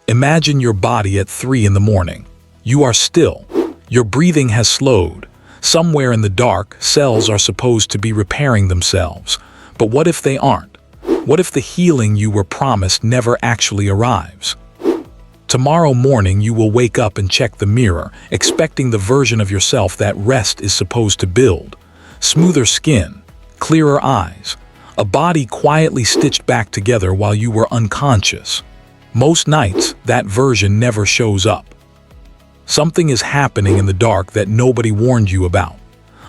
Imagine your body at 3 in the morning. You are still. Your breathing has slowed. Somewhere in the dark, cells are supposed to be repairing themselves. But what if they aren't? What if the healing you were promised never actually arrives? Tomorrow morning you will wake up and check the mirror, expecting the version of yourself that rest is supposed to build. Smoother skin, clearer eyes, a body quietly stitched back together while you were unconscious. Most nights, that version never shows up. Something is happening in the dark that nobody warned you about.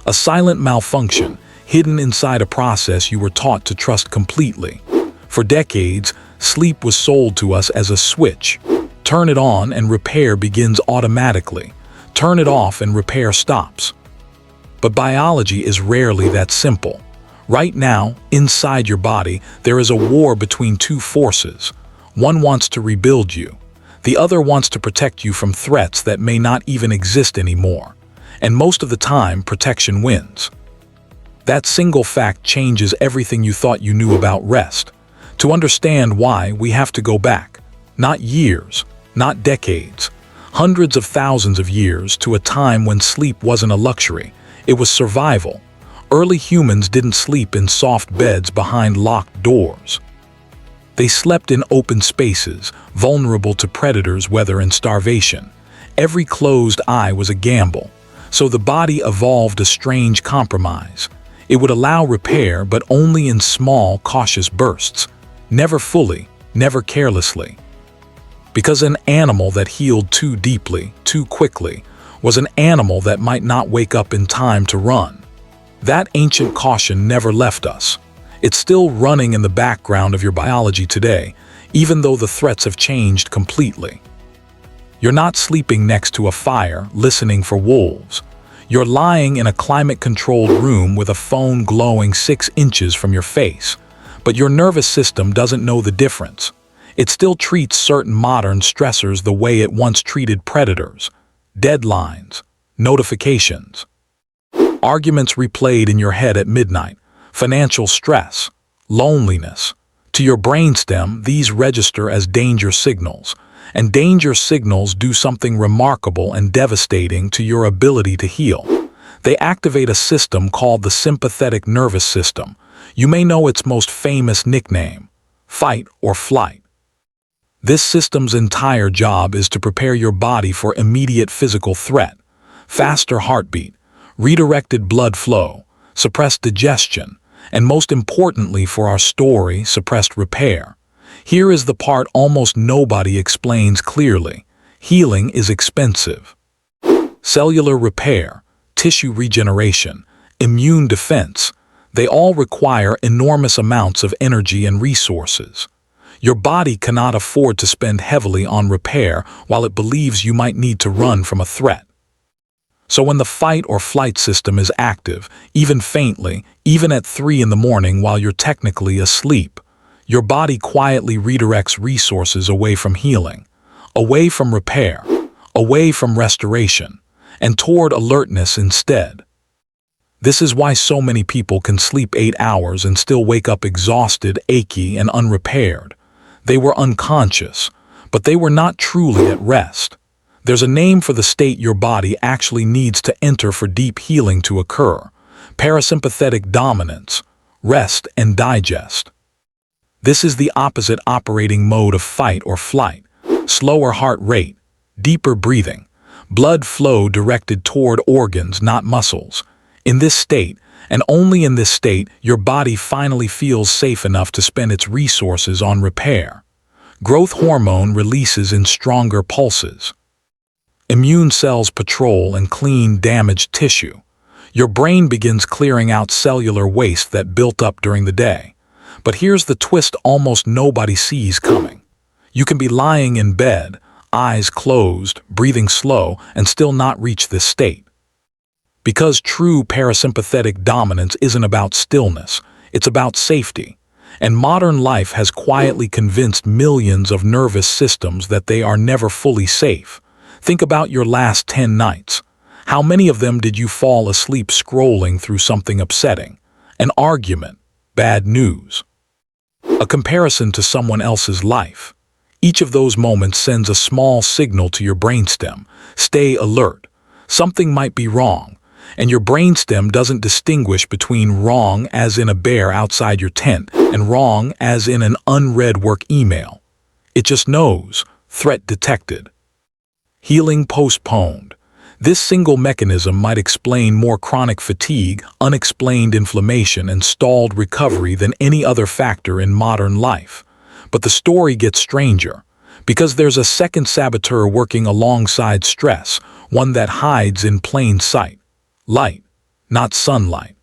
A silent malfunction, hidden inside a process you were taught to trust completely. For decades, sleep was sold to us as a switch. Turn it on and repair begins automatically. Turn it off and repair stops. But biology is rarely that simple. Right now, inside your body, there is a war between two forces. One wants to rebuild you. The other wants to protect you from threats that may not even exist anymore. And most of the time, protection wins. That single fact changes everything you thought you knew about rest. To understand why, we have to go back. Not years, not decades, hundreds of thousands of years to a time when sleep wasn't a luxury. It was survival. Early humans didn't sleep in soft beds behind locked doors. They slept in open spaces, vulnerable to predators, weather, and starvation. Every closed eye was a gamble. So the body evolved a strange compromise. It would allow repair, but only in small, cautious bursts. Never fully, never carelessly. Because an animal that healed too deeply, too quickly, was an animal that might not wake up in time to run. That ancient caution never left us. It's still running in the background of your biology today, even though the threats have changed completely. You're not sleeping next to a fire, listening for wolves. You're lying in a climate-controlled room with a phone glowing 6 inches from your face. But your nervous system doesn't know the difference. It still treats certain modern stressors the way it once treated predators. Deadlines, notifications, arguments replayed in your head at midnight, financial stress, loneliness. To your brainstem, these register as danger signals, and danger signals do something remarkable and devastating to your ability to heal. They activate a system called the sympathetic nervous system. You may know its most famous nickname, fight or flight. This system's entire job is to prepare your body for immediate physical threat, faster heartbeat, redirected blood flow, suppressed digestion, and most importantly for our story, suppressed repair. Here is the part almost nobody explains clearly. Healing is expensive. Cellular repair, tissue regeneration, immune defense, they all require enormous amounts of energy and resources. Your body cannot afford to spend heavily on repair while it believes you might need to run from a threat. So when the fight or flight system is active, even faintly, even at 3 in the morning while you're technically asleep, your body quietly redirects resources away from healing, away from repair, away from restoration, and toward alertness instead. This is why so many people can sleep 8 hours and still wake up exhausted, achy, and unrepaired. They were unconscious, but they were not truly at rest. There's a name for the state your body actually needs to enter for deep healing to occur: parasympathetic dominance, rest and digest. This is the opposite operating mode of fight or flight: slower heart rate, deeper breathing, blood flow directed toward organs, not muscles. In this state, and only in this state, your body finally feels safe enough to spend its resources on repair. Growth hormone releases in stronger pulses. Immune cells patrol and clean damaged tissue. Your brain begins clearing out cellular waste that built up during the day. But here's the twist almost nobody sees coming. You can be lying in bed, eyes closed, breathing slow, and still not reach this state. Because true parasympathetic dominance isn't about stillness, it's about safety. And modern life has quietly convinced millions of nervous systems that they are never fully safe. Think about your last 10 nights. How many of them did you fall asleep scrolling through something upsetting? An argument, bad news, a comparison to someone else's life. Each of those moments sends a small signal to your brainstem. Stay alert. Something might be wrong, and your brainstem doesn't distinguish between wrong as in a bear outside your tent and wrong as in an unread work email. It just knows. Threat detected. Healing postponed. This single mechanism might explain more chronic fatigue, unexplained inflammation, and stalled recovery than any other factor in modern life. But the story gets stranger, because there's a second saboteur working alongside stress, one that hides in plain sight. Light, not sunlight.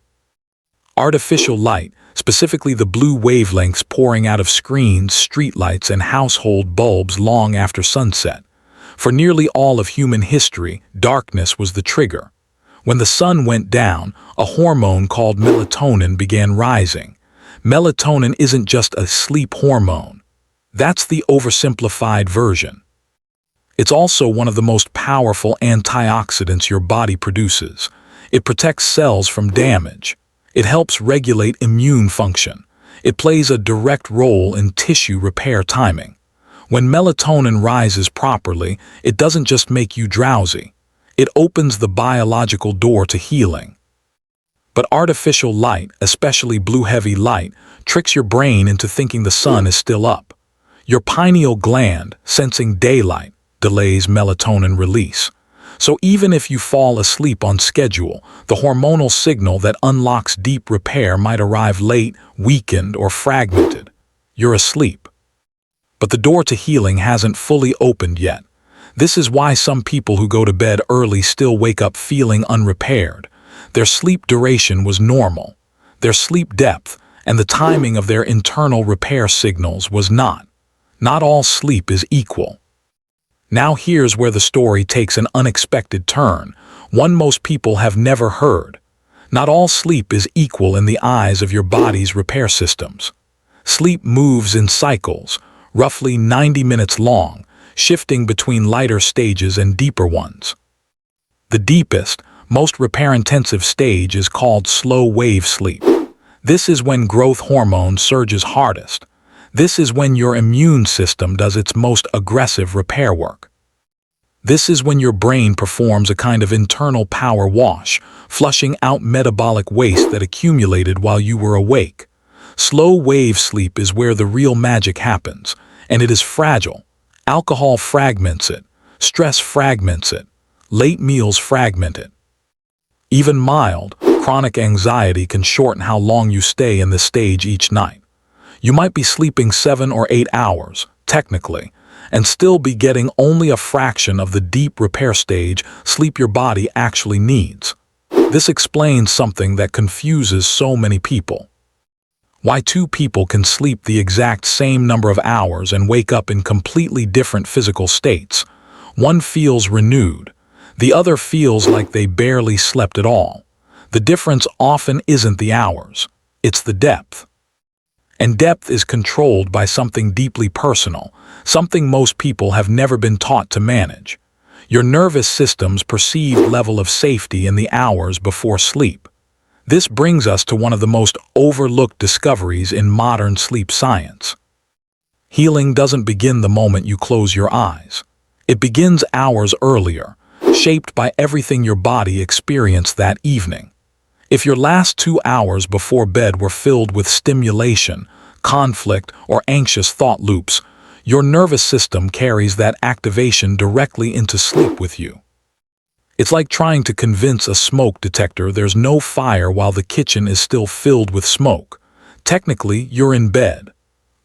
Artificial light, specifically the blue wavelengths pouring out of screens, streetlights, and household bulbs long after sunset. For nearly all of human history, darkness was the trigger. When the sun went down, a hormone called melatonin began rising. Melatonin isn't just a sleep hormone. That's the oversimplified version. It's also one of the most powerful antioxidants your body produces. It protects cells from damage. It helps regulate immune function. It plays a direct role in tissue repair timing. When melatonin rises properly, it doesn't just make you drowsy. It opens the biological door to healing. But artificial light, especially blue-heavy light, tricks your brain into thinking the sun is still up. Your pineal gland, sensing daylight, delays melatonin release. So even if you fall asleep on schedule, the hormonal signal that unlocks deep repair might arrive late, weakened, or fragmented. You're asleep. But the door to healing hasn't fully opened yet. This is why some people who go to bed early still wake up feeling unrepaired. Their sleep duration was normal. Their sleep depth and the timing of their internal repair signals was not. Not all sleep is equal. Now here's where the story takes an unexpected turn, one most people have never heard. Not all sleep is equal in the eyes of your body's repair systems. Sleep moves in cycles, roughly 90 minutes long, shifting between lighter stages and deeper ones. The deepest, most repair-intensive stage is called slow-wave sleep. This is when growth hormone surges hardest. This is when your immune system does its most aggressive repair work. This is when your brain performs a kind of internal power wash, flushing out metabolic waste that accumulated while you were awake. Slow-wave sleep is where the real magic happens, and it is fragile. Alcohol fragments it, stress fragments it, late meals fragment it. Even mild, chronic anxiety can shorten how long you stay in this stage each night. You might be sleeping 7 or 8 hours, technically, and still be getting only a fraction of the deep repair stage sleep your body actually needs. This explains something that confuses so many people. Why two people can sleep the exact same number of hours and wake up in completely different physical states. One feels renewed. The other feels like they barely slept at all. The difference often isn't the hours. It's the depth. And depth is controlled by something deeply personal, something most people have never been taught to manage. Your nervous system's perceived level of safety in the hours before sleep. This brings us to one of the most overlooked discoveries in modern sleep science. Healing doesn't begin the moment you close your eyes. It begins hours earlier, shaped by everything your body experienced that evening. If your last 2 hours before bed were filled with stimulation, conflict, or anxious thought loops, your nervous system carries that activation directly into sleep with you. It's like trying to convince a smoke detector there's no fire while the kitchen is still filled with smoke. Technically, you're in bed.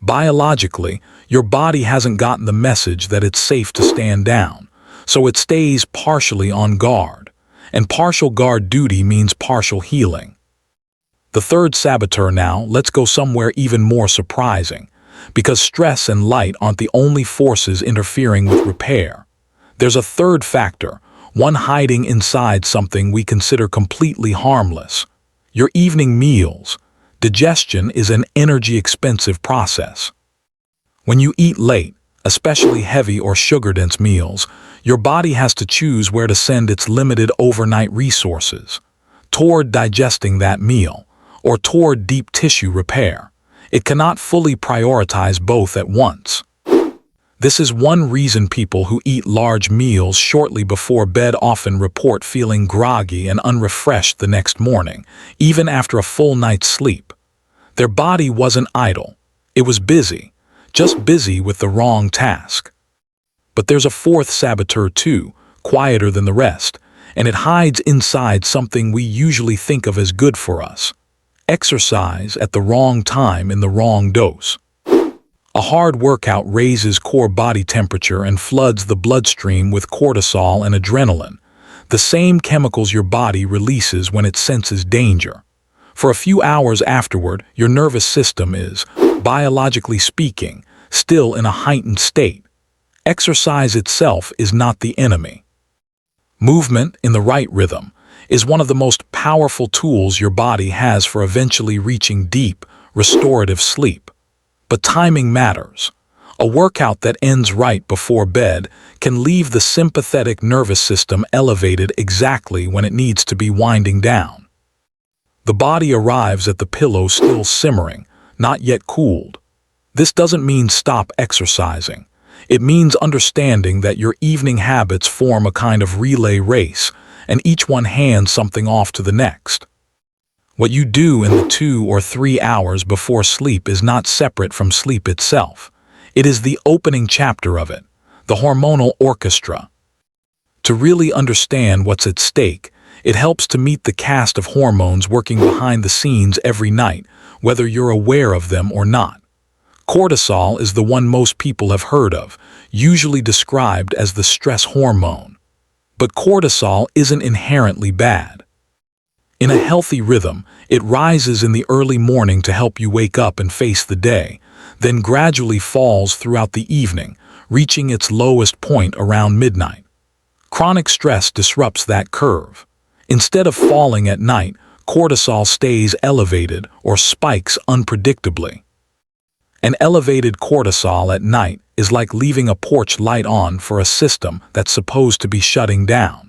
Biologically, your body hasn't gotten the message that it's safe to stand down, so it stays partially on guard. And partial guard duty means partial healing. The third saboteur now, let's go somewhere even more surprising, because stress and light aren't the only forces interfering with repair. There's a third factor, one hiding inside something we consider completely harmless. Your evening meals. Digestion is an energy-expensive process. When you eat late, especially heavy or sugar-dense meals, your body has to choose where to send its limited overnight resources. Toward digesting that meal, or toward deep tissue repair. It cannot fully prioritize both at once. This is one reason people who eat large meals shortly before bed often report feeling groggy and unrefreshed the next morning, even after a full night's sleep. Their body wasn't idle. It was busy, just busy with the wrong task. But there's a fourth saboteur too, quieter than the rest, and it hides inside something we usually think of as good for us. Exercise at the wrong time in the wrong dose. A hard workout raises core body temperature and floods the bloodstream with cortisol and adrenaline, the same chemicals your body releases when it senses danger. For a few hours afterward, your nervous system is, biologically speaking, still in a heightened state. Exercise itself is not the enemy. Movement, in the right rhythm, is one of the most powerful tools your body has for eventually reaching deep, restorative sleep. But timing matters. A workout that ends right before bed can leave the sympathetic nervous system elevated exactly when it needs to be winding down. The body arrives at the pillow still simmering, not yet cooled. This doesn't mean stop exercising. It means understanding that your evening habits form a kind of relay race, and each one hands something off to the next. What you do in the 2 or 3 hours before sleep is not separate from sleep itself. It is the opening chapter of it, the hormonal orchestra. To really understand what's at stake, it helps to meet the cast of hormones working behind the scenes every night, whether you're aware of them or not. Cortisol is the one most people have heard of, usually described as the stress hormone. But cortisol isn't inherently bad. In a healthy rhythm, it rises in the early morning to help you wake up and face the day, then gradually falls throughout the evening, reaching its lowest point around midnight. Chronic stress disrupts that curve. Instead of falling at night, cortisol stays elevated or spikes unpredictably. An elevated cortisol at night is like leaving a porch light on for a system that's supposed to be shutting down.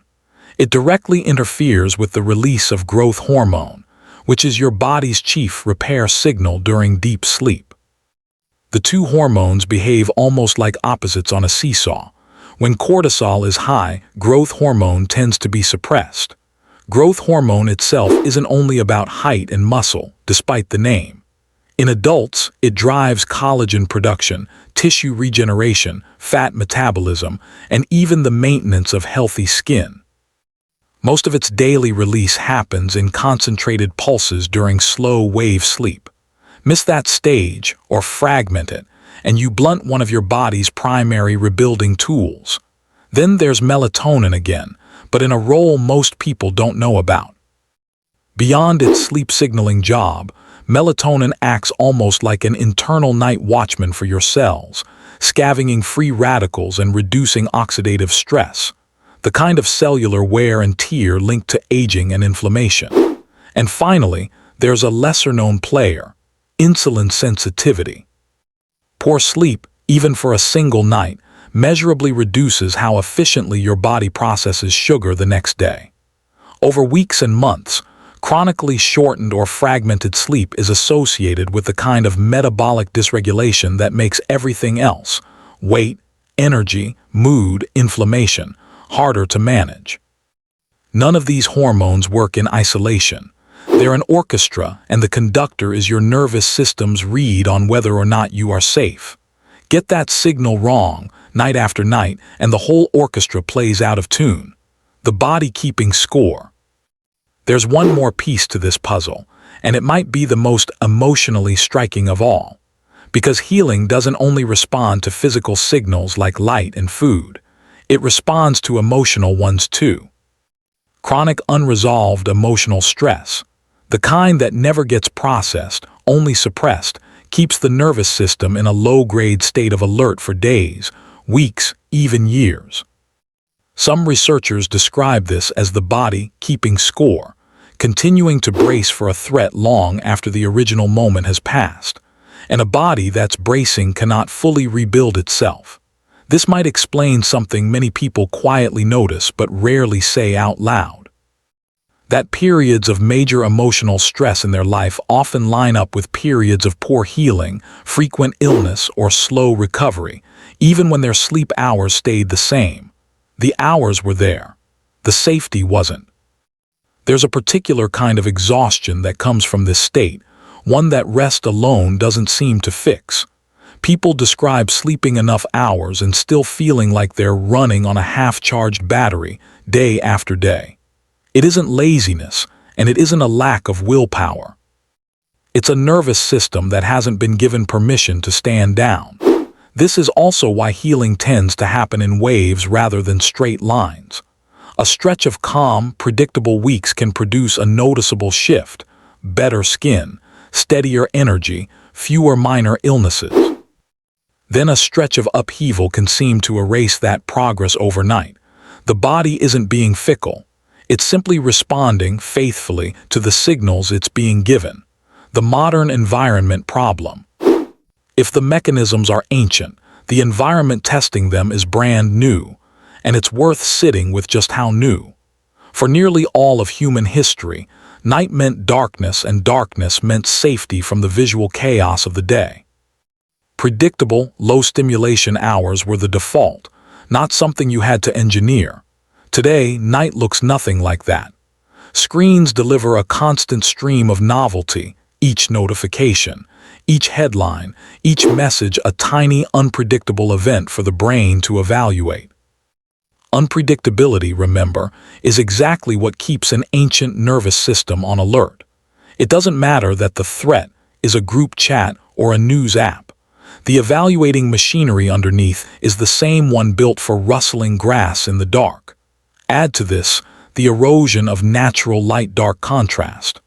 It directly interferes with the release of growth hormone, which is your body's chief repair signal during deep sleep. The two hormones behave almost like opposites on a seesaw. When cortisol is high, growth hormone tends to be suppressed. Growth hormone itself isn't only about height and muscle, despite the name. In adults, it drives collagen production, tissue regeneration, fat metabolism, and even the maintenance of healthy skin. Most of its daily release happens in concentrated pulses during slow wave sleep. Miss that stage, or fragment it, and you blunt one of your body's primary rebuilding tools. Then there's melatonin again, but in a role most people don't know about. Beyond its sleep signaling job, melatonin acts almost like an internal night watchman for your cells, scavenging free radicals and reducing oxidative stress, the kind of cellular wear and tear linked to aging and inflammation. And finally, there's a lesser-known player, insulin sensitivity. Poor sleep, even for a single night, measurably reduces how efficiently your body processes sugar the next day. Over weeks and months, chronically shortened or fragmented sleep is associated with the kind of metabolic dysregulation that makes everything else, weight, energy, mood, inflammation, harder to manage. None of these hormones work in isolation. They're an orchestra, and the conductor is your nervous system's read on whether or not you are safe. Get that signal wrong, night after night, and the whole orchestra plays out of tune. The body keeping score. There's one more piece to this puzzle, and it might be the most emotionally striking of all. Because healing doesn't only respond to physical signals like light and food. It responds to emotional ones too. Chronic unresolved emotional stress, the kind that never gets processed, only suppressed, keeps the nervous system in a low-grade state of alert for days, weeks, even years. Some researchers describe this as the body keeping score, continuing to brace for a threat long after the original moment has passed. And a body that's bracing cannot fully rebuild itself. This might explain something many people quietly notice but rarely say out loud. That periods of major emotional stress in their life often line up with periods of poor healing, frequent illness, or slow recovery, Even when their sleep hours stayed the same, the hours were there. The safety wasn't. There's a particular kind of exhaustion that comes from this state, one that rest alone doesn't seem to fix. People describe sleeping enough hours and still feeling like they're running on a half-charged battery day after day. It isn't laziness, and it isn't a lack of willpower. It's a nervous system that hasn't been given permission to stand down. This is also why healing tends to happen in waves rather than straight lines. A stretch of calm, predictable weeks can produce a noticeable shift, better skin, steadier energy, fewer minor illnesses. Then a stretch of upheaval can seem to erase that progress overnight. The body isn't being fickle. It's simply responding faithfully to the signals it's being given. The modern environment problem. If the mechanisms are ancient, the environment testing them is brand new, and it's worth sitting with just how new. For nearly all of human history, night meant darkness and darkness meant safety from the visual chaos of the day. Predictable, low-stimulation hours were the default, not something you had to engineer. Today, night looks nothing like that. Screens deliver a constant stream of novelty, each notification, each headline, each message a tiny, unpredictable event for the brain to evaluate. Unpredictability, remember, is exactly what keeps an ancient nervous system on alert. It doesn't matter that the threat is a group chat or a news app. The evaluating machinery underneath is the same one built for rustling grass in the dark. Add to this the erosion of natural light-dark contrast.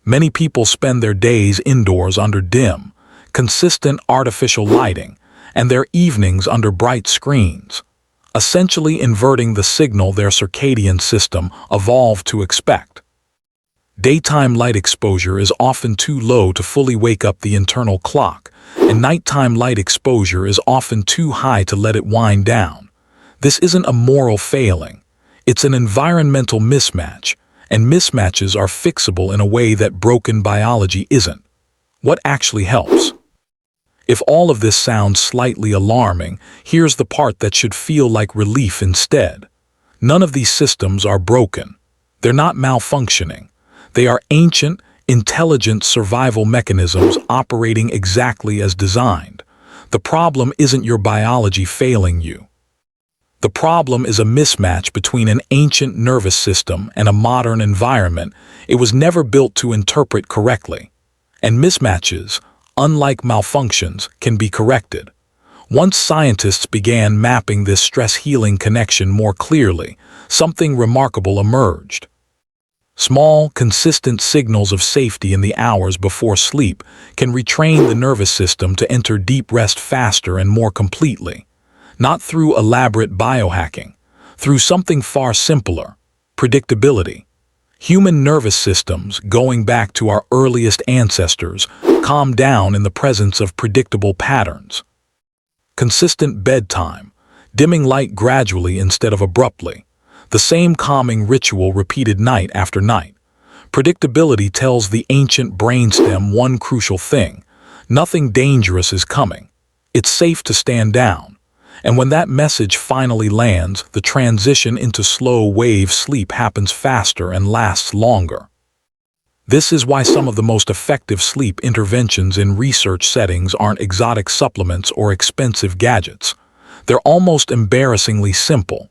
Many people spend their days indoors under dim, consistent artificial lighting, and their evenings under bright screens, essentially inverting the signal their circadian system evolved to expect. Daytime light exposure is often too low to fully wake up the internal clock, and nighttime light exposure is often too high to let it wind down. This isn't a moral failing. It's an environmental mismatch, and mismatches are fixable in a way that broken biology isn't. What actually helps? If all of this sounds slightly alarming, here's the part that should feel like relief instead. None of these systems are broken. They're not malfunctioning. They are ancient, intelligent survival mechanisms operating exactly as designed. The problem isn't your biology failing you. The problem is a mismatch between an ancient nervous system and a modern environment it was never built to interpret correctly. And mismatches, unlike malfunctions, can be corrected. Once scientists began mapping this stress-healing connection more clearly, something remarkable emerged. Small, consistent signals of safety in the hours before sleep can retrain the nervous system to enter deep rest faster and more completely. Not through elaborate biohacking, through something far simpler: predictability. Human nervous systems, going back to our earliest ancestors, calm down in the presence of predictable patterns. Consistent bedtime, dimming light gradually instead of abruptly. The same calming ritual repeated night after night. Predictability tells the ancient brainstem one crucial thing: nothing dangerous is coming. It's safe to stand down. And when that message finally lands, the transition into slow-wave sleep happens faster and lasts longer. This is why some of the most effective sleep interventions in research settings aren't exotic supplements or expensive gadgets. They're almost embarrassingly simple.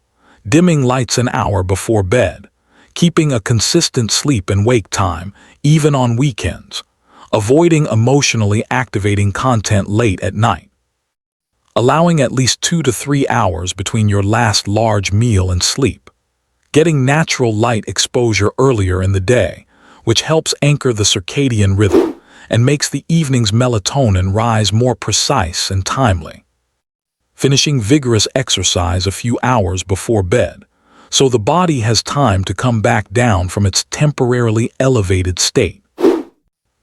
Dimming lights an hour before bed, keeping a consistent sleep and wake time, even on weekends, avoiding emotionally activating content late at night, allowing at least 2 to 3 hours between your last large meal and sleep, getting natural light exposure earlier in the day, which helps anchor the circadian rhythm and makes the evening's melatonin rise more precise and timely, finishing vigorous exercise a few hours before bed, so the body has time to come back down from its temporarily elevated state.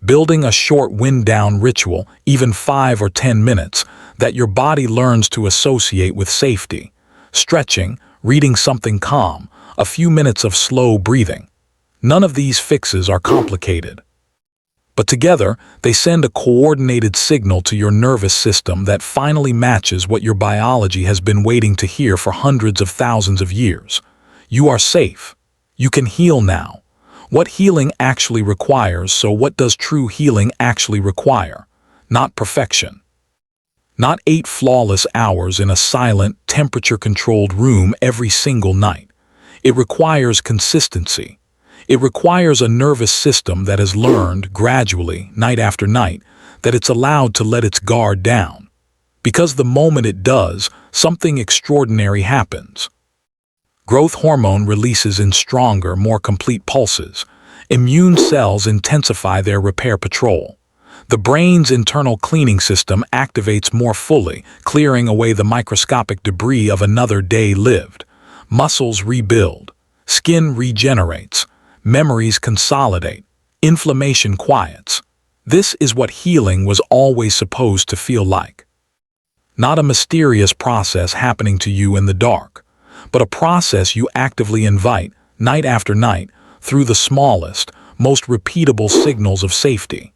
Building a short wind-down ritual, even 5 or 10 minutes, that your body learns to associate with safety. Stretching, reading something calm, a few minutes of slow breathing. None of these fixes are complicated. But together, they send a coordinated signal to your nervous system that finally matches what your biology has been waiting to hear for hundreds of thousands of years. You are safe. You can heal now. What healing actually requires, so what does true healing actually require? Not perfection. Not 8 flawless hours in a silent, temperature-controlled room every single night. It requires consistency. It requires a nervous system that has learned, gradually, night after night, that it's allowed to let its guard down. Because the moment it does, something extraordinary happens. Growth hormone releases in stronger, more complete pulses. Immune cells intensify their repair patrol. The brain's internal cleaning system activates more fully, clearing away the microscopic debris of another day lived. Muscles rebuild. Skin regenerates. Memories consolidate. Inflammation quiets. This is what healing was always supposed to feel like. Not a mysterious process happening to you in the dark, but a process you actively invite, night after night, through the smallest, most repeatable signals of safety.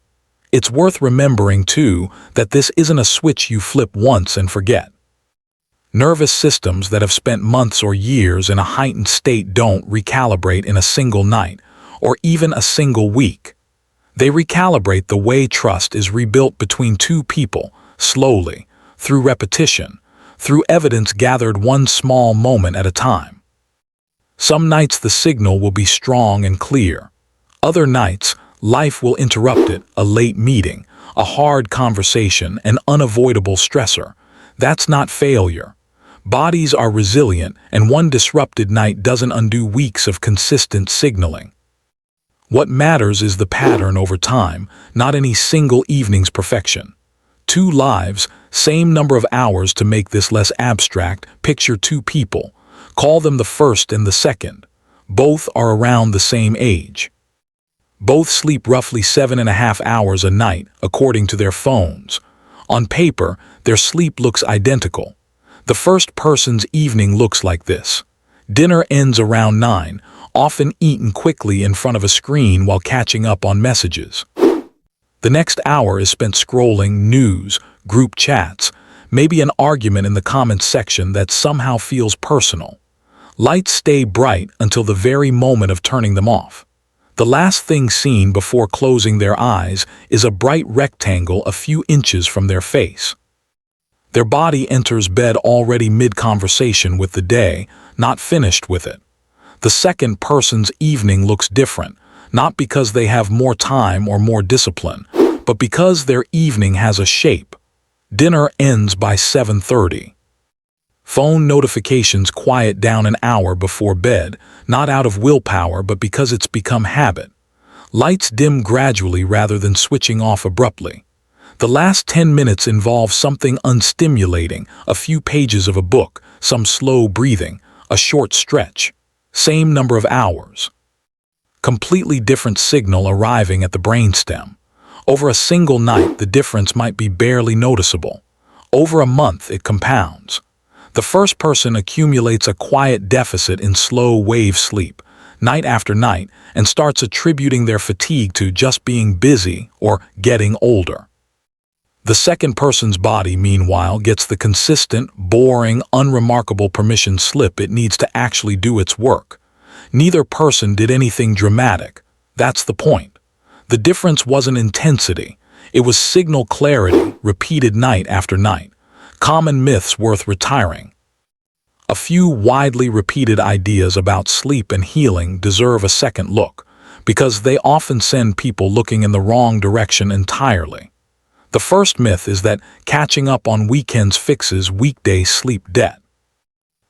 It's worth remembering, too, that this isn't a switch you flip once and forget. Nervous systems that have spent months or years in a heightened state don't recalibrate in a single night, or even a single week. They recalibrate the way trust is rebuilt between two people, slowly, through repetition, through evidence gathered one small moment at a time. Some nights the signal will be strong and clear. Other nights, life will interrupt it, a late meeting, a hard conversation, an unavoidable stressor. That's not failure. Bodies are resilient, and one disrupted night doesn't undo weeks of consistent signaling. What matters is the pattern over time, not any single evening's perfection. 2 lives, same number of hours. To make this less abstract, picture 2 people. Call them the first and the second. Both are around the same age. Both sleep roughly 7.5 hours a night, according to their phones. On paper, their sleep looks identical. The first person's evening looks like this. Dinner ends around 9, often eaten quickly in front of a screen while catching up on messages. The next hour is spent scrolling news, group chats, maybe an argument in the comments section that somehow feels personal. Lights stay bright until the very moment of turning them off. The last thing seen before closing their eyes is a bright rectangle a few inches from their face. Their body enters bed already mid-conversation with the day, not finished with it. The second person's evening looks different, not because they have more time or more discipline, but because their evening has a shape. Dinner ends by 7:30. Phone notifications quiet down an hour before bed, not out of willpower but because it's become habit. Lights dim gradually rather than switching off abruptly. The last 10 minutes involve something unstimulating, a few pages of a book, some slow breathing, a short stretch. Same number of hours. Completely different signal arriving at the brainstem. Over a single night, the difference might be barely noticeable. Over a month, it compounds. The first person accumulates a quiet deficit in slow wave sleep, night after night, and starts attributing their fatigue to just being busy or getting older. The second person's body, meanwhile, gets the consistent, boring, unremarkable permission slip it needs to actually do its work. Neither person did anything dramatic. That's the point. The difference wasn't intensity. It was signal clarity, repeated night after night. Common myths worth retiring. A few widely repeated ideas about sleep and healing deserve a second look, because they often send people looking in the wrong direction entirely. The first myth is that catching up on weekends fixes weekday sleep debt.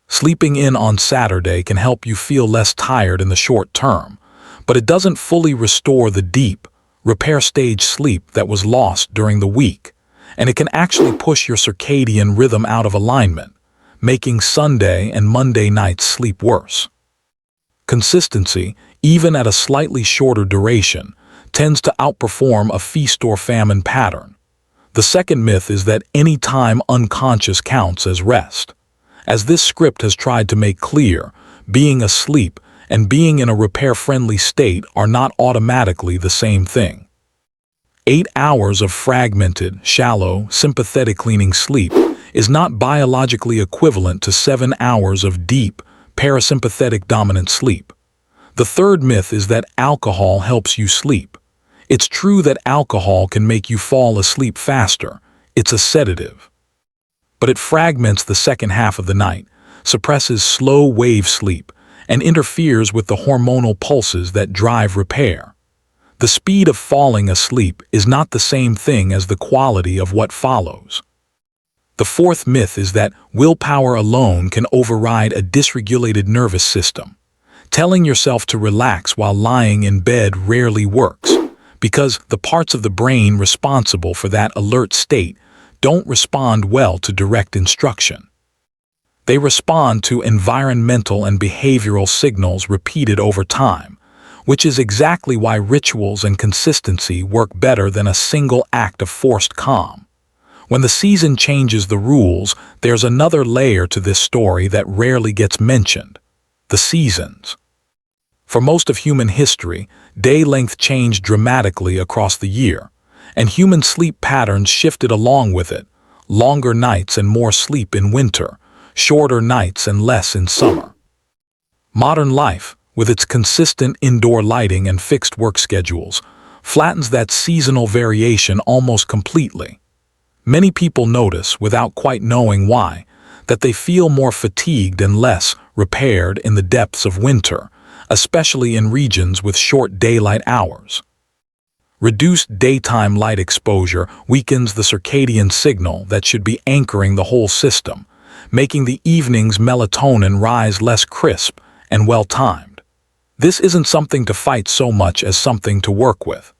Sleeping in on Saturday can help you feel less tired in the short term, but it doesn't fully restore the deep, repair stage sleep that was lost during the week, and it can actually push your circadian rhythm out of alignment, making Sunday and Monday nights sleep worse. Consistency, even at a slightly shorter duration, tends to outperform a feast or famine pattern. The second myth is that any time unconscious counts as rest. As this script has tried to make clear, being asleep and being in a repair-friendly state are not automatically the same thing. 8 hours of fragmented, shallow, sympathetic cleaning sleep is not biologically equivalent to 7 hours of deep, parasympathetic dominant sleep. The third myth is that alcohol helps you sleep. It's true that alcohol can make you fall asleep faster. It's a sedative. But it fragments the second half of the night, suppresses slow wave sleep, and interferes with the hormonal pulses that drive repair. The speed of falling asleep is not the same thing as the quality of what follows. The fourth myth is that willpower alone can override a dysregulated nervous system. Telling yourself to relax while lying in bed rarely works, because the parts of the brain responsible for that alert state don't respond well to direct instruction. They respond to environmental and behavioral signals repeated over time, which is exactly why rituals and consistency work better than a single act of forced calm. When the season changes the rules, there's another layer to this story that rarely gets mentioned: the seasons. For most of human history, day length changed dramatically across the year, and human sleep patterns shifted along with it: longer nights and more sleep in winter, shorter nights and less in summer. Modern life, with its consistent indoor lighting and fixed work schedules, flattens that seasonal variation almost completely. Many people notice, without quite knowing why, that they feel more fatigued and less repaired in the depths of winter, especially in regions with short daylight hours. Reduced daytime light exposure weakens the circadian signal that should be anchoring the whole system, making the evening's melatonin rise less crisp and well-timed. This isn't something to fight so much as something to work with.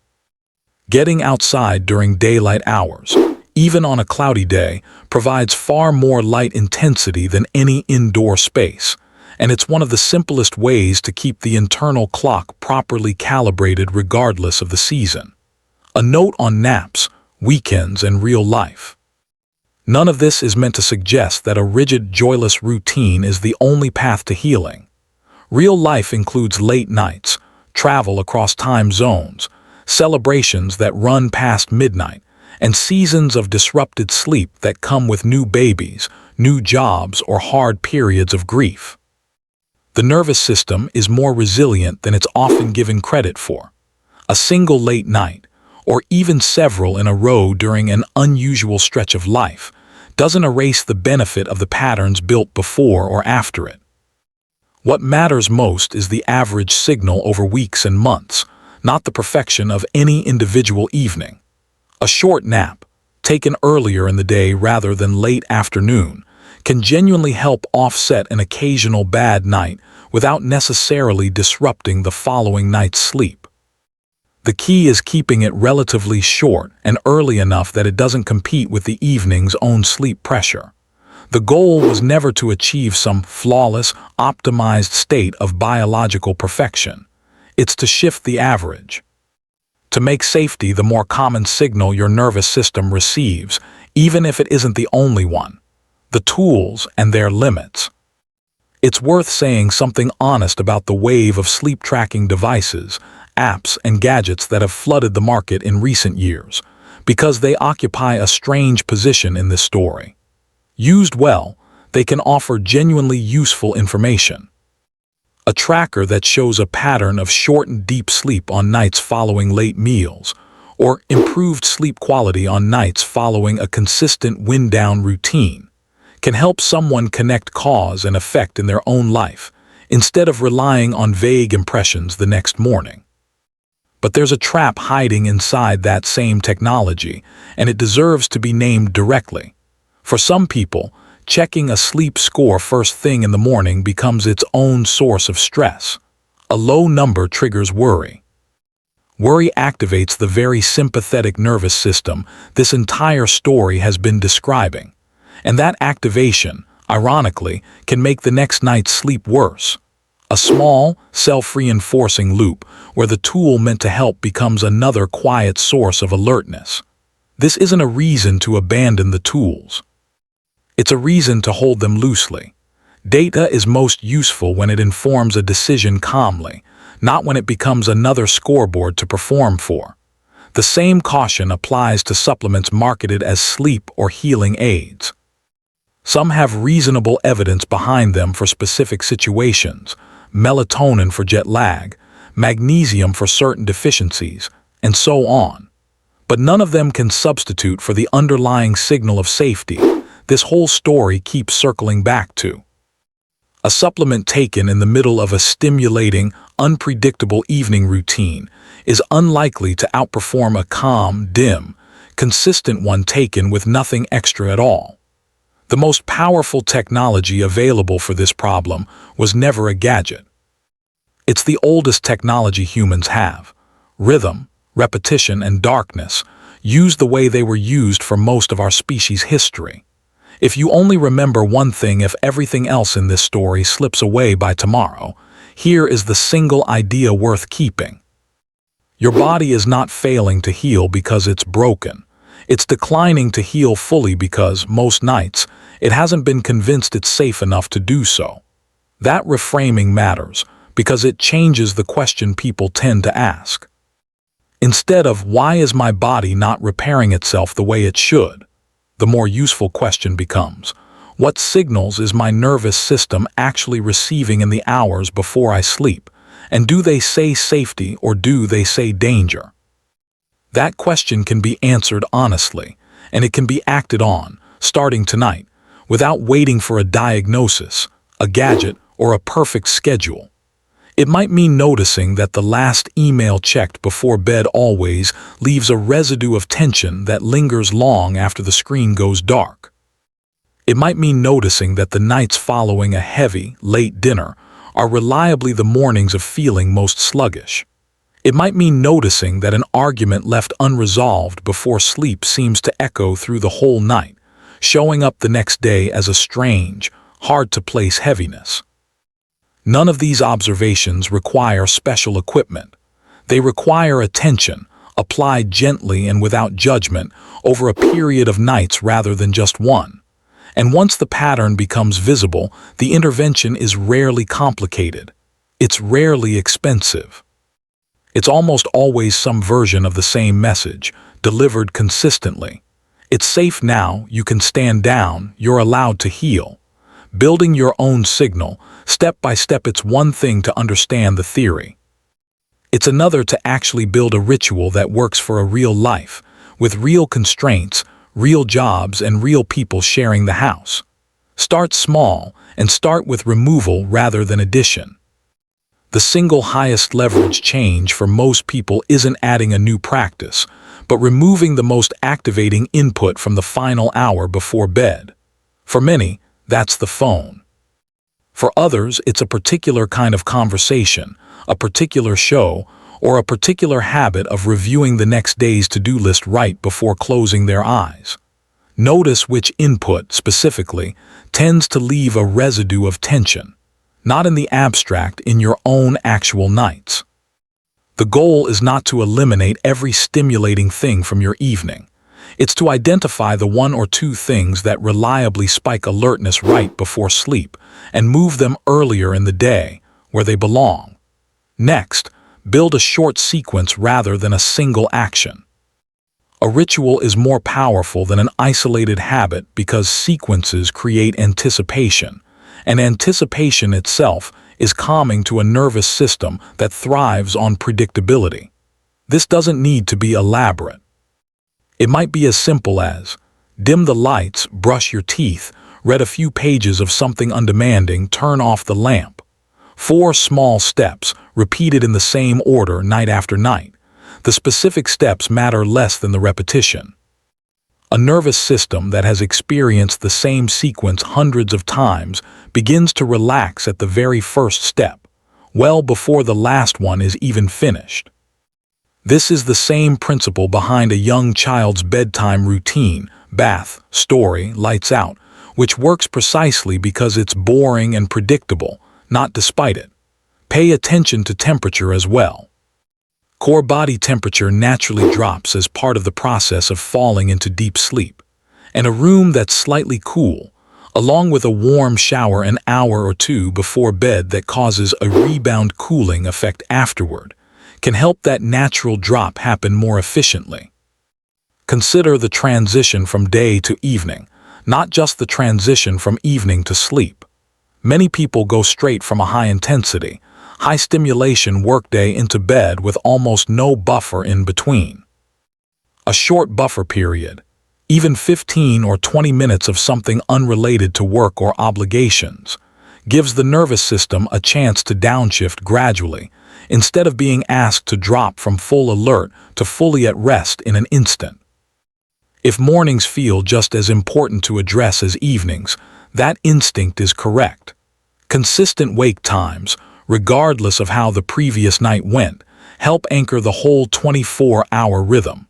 Getting outside during daylight hours, even on a cloudy day, provides far more light intensity than any indoor space, and it's one of the simplest ways to keep the internal clock properly calibrated regardless of the season. A note on naps, weekends, and real life. None of this is meant to suggest that a rigid, joyless routine is the only path to healing. Real life includes late nights, travel across time zones, celebrations that run past midnight, and seasons of disrupted sleep that come with new babies, new jobs, or hard periods of grief. The nervous system is more resilient than it's often given credit for. A single late night, or even several in a row during an unusual stretch of life, doesn't erase the benefit of the patterns built before or after it. What matters most is the average signal over weeks and months, not the perfection of any individual evening. A short nap, taken earlier in the day rather than late afternoon, can genuinely help offset an occasional bad night without necessarily disrupting the following night's sleep. The key is keeping it relatively short and early enough that it doesn't compete with the evening's own sleep pressure. The goal was never to achieve some flawless, optimized state of biological perfection. It's to shift the average. To make safety the more common signal your nervous system receives, even if it isn't the only one. The tools and their limits. It's worth saying something honest about the wave of sleep-tracking devices, apps, and gadgets that have flooded the market in recent years, because they occupy a strange position in this story. Used well, they can offer genuinely useful information. A tracker that shows a pattern of short and deep sleep on nights following late meals, or improved sleep quality on nights following a consistent wind-down routine, can help someone connect cause and effect in their own life, instead of relying on vague impressions the next morning. But there's a trap hiding inside that same technology, and it deserves to be named directly. For some people, checking a sleep score first thing in the morning becomes its own source of stress. A low number triggers worry. Worry activates the very sympathetic nervous system this entire story has been describing, and that activation, ironically, can make the next night's sleep worse. A small, self-reinforcing loop where the tool meant to help becomes another quiet source of alertness. This isn't a reason to abandon the tools. It's a reason to hold them loosely. Data is most useful when it informs a decision calmly, not when it becomes another scoreboard to perform for. The same caution applies to supplements marketed as sleep or healing aids. Some have reasonable evidence behind them for specific situations: melatonin for jet lag, magnesium for certain deficiencies, and so on. But none of them can substitute for the underlying signal of safety this whole story keeps circling back to. A supplement taken in the middle of a stimulating, unpredictable evening routine is unlikely to outperform a calm, dim, consistent one taken with nothing extra at all. The most powerful technology available for this problem was never a gadget. It's the oldest technology humans have: rhythm, repetition, and darkness, used the way they were used for most of our species' history. If you only remember one thing, if everything else in this story slips away by tomorrow, here is the single idea worth keeping. Your body is not failing to heal because it's broken. It's declining to heal fully because, most nights, it hasn't been convinced it's safe enough to do so. That reframing matters because it changes the question people tend to ask. Instead of, "Why is my body not repairing itself the way it should?" the more useful question becomes, "What signals is my nervous system actually receiving in the hours before I sleep? And do they say safety or do they say danger?" That question can be answered honestly, and it can be acted on, starting tonight, without waiting for a diagnosis, a gadget, or a perfect schedule. It might mean noticing that the last email checked before bed always leaves a residue of tension that lingers long after the screen goes dark. It might mean noticing that the nights following a heavy, late dinner are reliably the mornings of feeling most sluggish. It might mean noticing that an argument left unresolved before sleep seems to echo through the whole night, showing up the next day as a strange, hard-to-place heaviness. None of these observations require special equipment. They require attention, applied gently and without judgment, over a period of nights rather than just one. And once the pattern becomes visible, the intervention is rarely complicated. It's rarely expensive. It's almost always some version of the same message, delivered consistently. It's safe now, you can stand down, you're allowed to heal. Building your own signal, step by step. It's one thing to understand the theory. It's another to actually build a ritual that works for a real life, with real constraints, real jobs, and real people sharing the house. Start small, and start with removal rather than addition. The single highest leverage change for most people isn't adding a new practice, but removing the most activating input from the final hour before bed. For many, that's the phone. For others, it's a particular kind of conversation, a particular show, or a particular habit of reviewing the next day's to-do list right before closing their eyes. Notice which input, specifically, tends to leave a residue of tension, not in the abstract, in your own actual nights. The goal is not to eliminate every stimulating thing from your evening. It's to identify the one or two things that reliably spike alertness right before sleep and move them earlier in the day, where they belong. Next, build a short sequence rather than a single action. A ritual is more powerful than an isolated habit because sequences create anticipation, and anticipation itself is calming to a nervous system that thrives on predictability. This doesn't need to be elaborate. It might be as simple as, dim the lights, brush your teeth, read a few pages of something undemanding, turn off the lamp. 4 small steps, repeated in the same order night after night. The specific steps matter less than the repetition. A nervous system that has experienced the same sequence hundreds of times begins to relax at the very first step, well before the last one is even finished. This is the same principle behind a young child's bedtime routine, bath, story, lights out, which works precisely because it's boring and predictable, not despite it. Pay attention to temperature as well. Core body temperature naturally drops as part of the process of falling into deep sleep, and a room that's slightly cool, along with a warm shower an hour or two before bed that causes a rebound cooling effect afterward, can help that natural drop happen more efficiently. Consider the transition from day to evening, not just the transition from evening to sleep. Many people go straight from a high-intensity, high-stimulation workday into bed with almost no buffer in between. A short buffer period, even 15 or 20 minutes of something unrelated to work or obligations, gives the nervous system a chance to downshift gradually, instead of being asked to drop from full alert to fully at rest in an instant. If mornings feel just as important to address as evenings, that instinct is correct. Consistent wake times, regardless of how the previous night went, help anchor the whole 24-hour rhythm.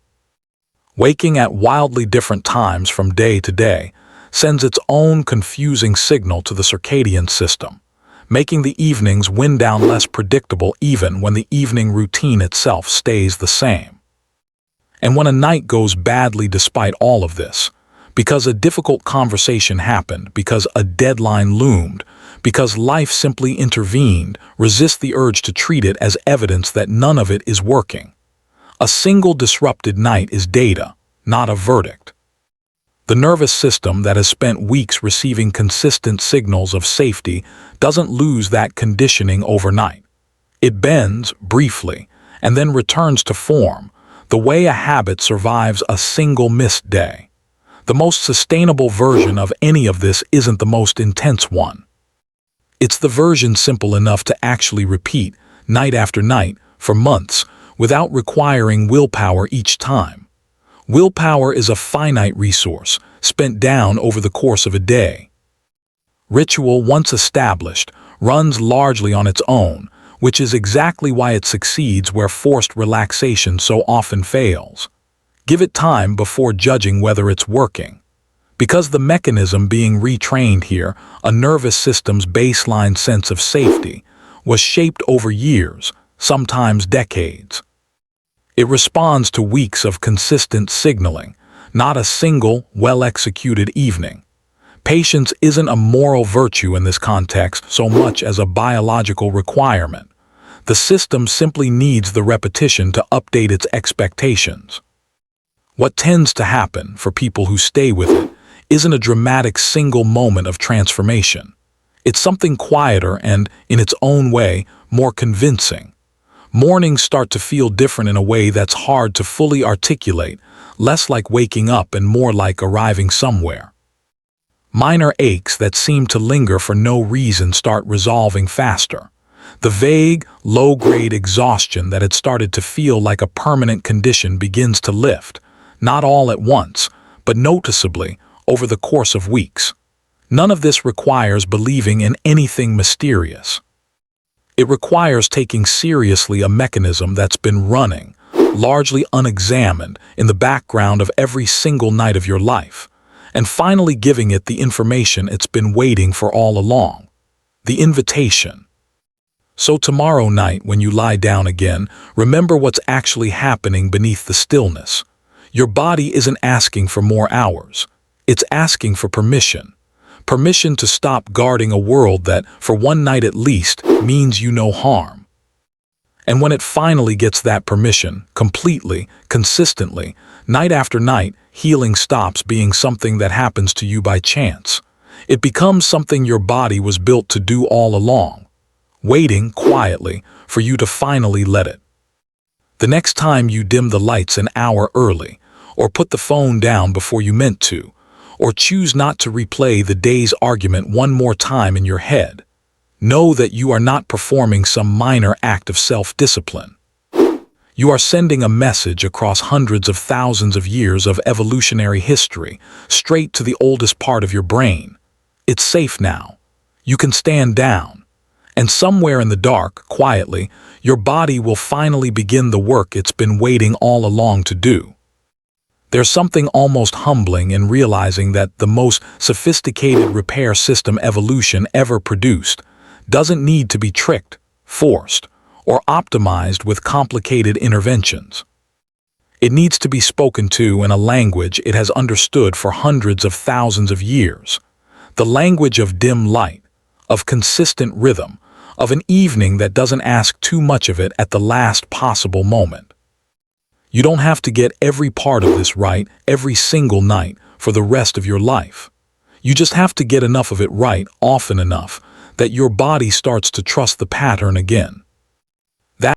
Waking at wildly different times from day to day sends its own confusing signal to the circadian system, making the evenings wind down less predictable even when the evening routine itself stays the same. And when a night goes badly despite all of this, because a difficult conversation happened, because a deadline loomed, because life simply intervened, resist the urge to treat it as evidence that none of it is working. A single disrupted night is data, not a verdict. The nervous system that has spent weeks receiving consistent signals of safety doesn't lose that conditioning overnight. It bends briefly and then returns to form, the way a habit survives a single missed day. The most sustainable version of any of this isn't the most intense one. It's the version simple enough to actually repeat, night after night, for months, without requiring willpower each time. Willpower is a finite resource, spent down over the course of a day. Ritual, once established, runs largely on its own, which is exactly why it succeeds where forced relaxation so often fails. Give it time before judging whether it's working. Because the mechanism being retrained here, a nervous system's baseline sense of safety, was shaped over years, sometimes decades. It responds to weeks of consistent signaling, not a single, well-executed evening. Patience isn't a moral virtue in this context so much as a biological requirement. The system simply needs the repetition to update its expectations. What tends to happen for people who stay with it isn't a dramatic single moment of transformation. It's something quieter and, in its own way, more convincing. Mornings start to feel different in a way that's hard to fully articulate, less like waking up and more like arriving somewhere. Minor aches that seem to linger for no reason start resolving faster. The vague, low-grade exhaustion that had started to feel like a permanent condition begins to lift, not all at once, but noticeably over the course of weeks. None of this requires believing in anything mysterious. It requires taking seriously a mechanism that's been running, largely unexamined, in the background of every single night of your life, and finally giving it the information it's been waiting for all along. The invitation. So tomorrow night, when you lie down again, remember what's actually happening beneath the stillness. Your body isn't asking for more hours. It's asking for permission. Permission to stop guarding a world that, for one night at least, means you no harm. And when it finally gets that permission, completely, consistently, night after night, healing stops being something that happens to you by chance. It becomes something your body was built to do all along, waiting quietly for you to finally let it. The next time you dim the lights an hour early, or put the phone down before you meant to, or choose not to replay the day's argument one more time in your head, know that you are not performing some minor act of self-discipline. You are sending a message across hundreds of thousands of years of evolutionary history, straight to the oldest part of your brain. It's safe now. You can stand down. And somewhere in the dark, quietly, your body will finally begin the work it's been waiting all along to do. There's something almost humbling in realizing that the most sophisticated repair system evolution ever produced doesn't need to be tricked, forced, or optimized with complicated interventions. It needs to be spoken to in a language it has understood for hundreds of thousands of years, the language of dim light, of consistent rhythm, of an evening that doesn't ask too much of it at the last possible moment. You don't have to get every part of this right every single night for the rest of your life. You just have to get enough of it right often enough that your body starts to trust the pattern again.